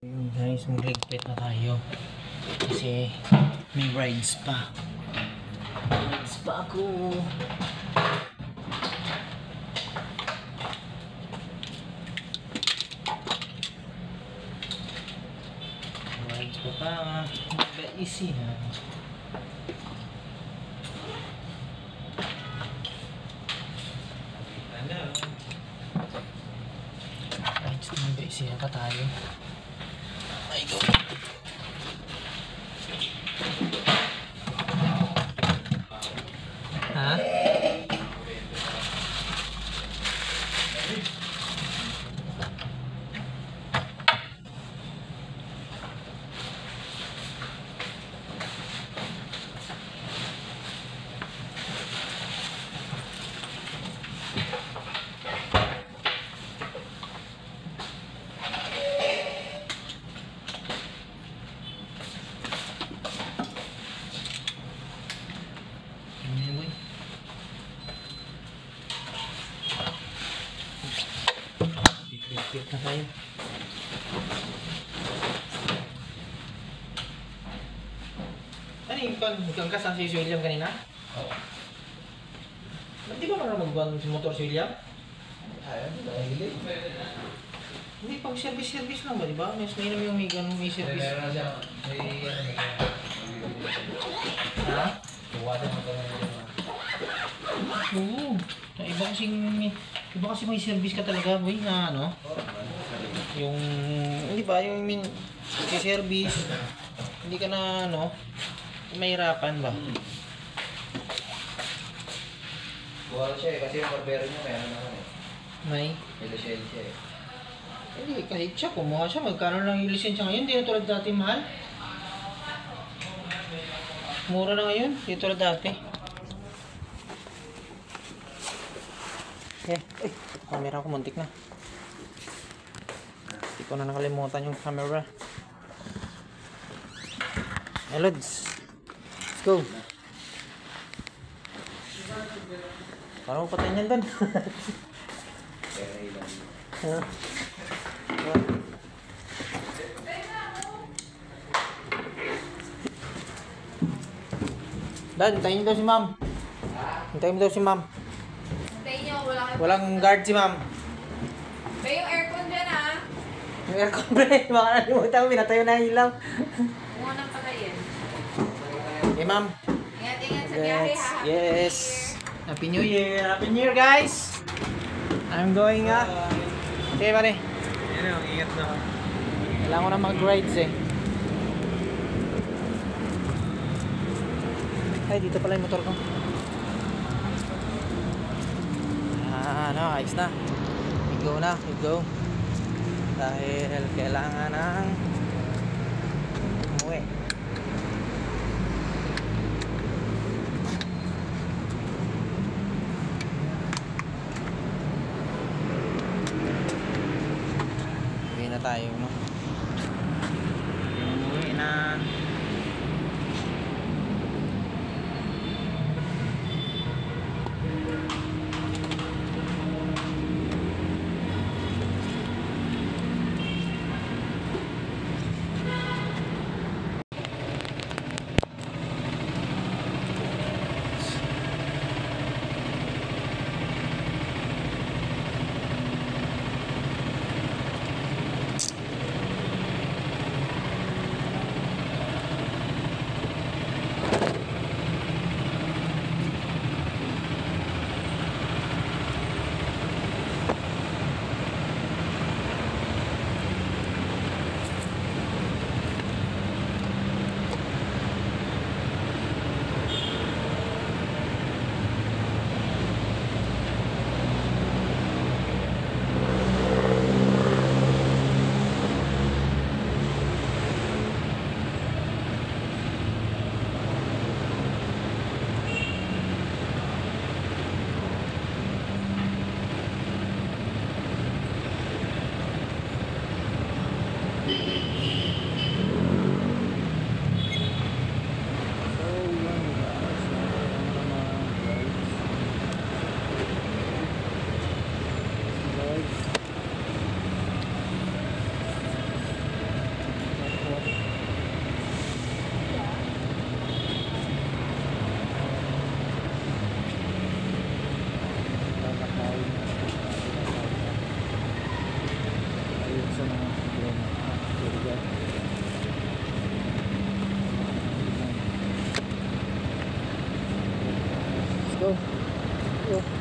Guys, magligpit na tayo kasi may rides pa. Ako. Rides pa. Easy ha. Rides na easy pa tayo. Ay, go. Ha? Cute na tayo. Ano yung hanggang kasang si William kanina? Oo. Di ba marunong magbuwan si motor si William? Ayaw, dahil Hindi, pag service lang ba, di ba? Mas mainam yung may service. meron na siya. Ha? Buwasan mo ito na yun. Oo. Iba kasi may service ka talaga, boy, na ano? Yung, hindi ba, yung service, hindi ka na, ano, mahirapan ba? Buwal siya eh, kasi yung barbero niya may ano naman eh. May? May lisensya siya eh. Hindi, kahit siya, kumuha siya, magkano lang yung lisensya ngayon, hindi na tulad dati mahal. Mura na ngayon, hindi tulad dati. Ay, camera ko muntik na. Hindi ko na nakalimutan yung camera. Hey, Lods. Let's go. Parang ko patayin yan doon. Kaya ilan. Dan, hintayin daw si ma'am. Hintayin mo daw si ma'am. Hintayin nyo, Walang guard si ma'am. May yung aircon dyan ah. Yung aircon pre, baka nalimutan mo, pinatayo na yung ilaw. Huwag nang patayin. Okay ma'am. Ingat-ingat sa biyahe ha. Yes. Happy New Year. Happy New Year guys. I'm going Okay pare. Yan o, ingat na. Kailangan ko na mag-rides eh. Ay, dito pala yung motor ko. Ayos na. We go. Dahil kailangan ng umuwi. Uwi na tayo, no? Umuwi na. sa mga problema. Here we go. Let's go.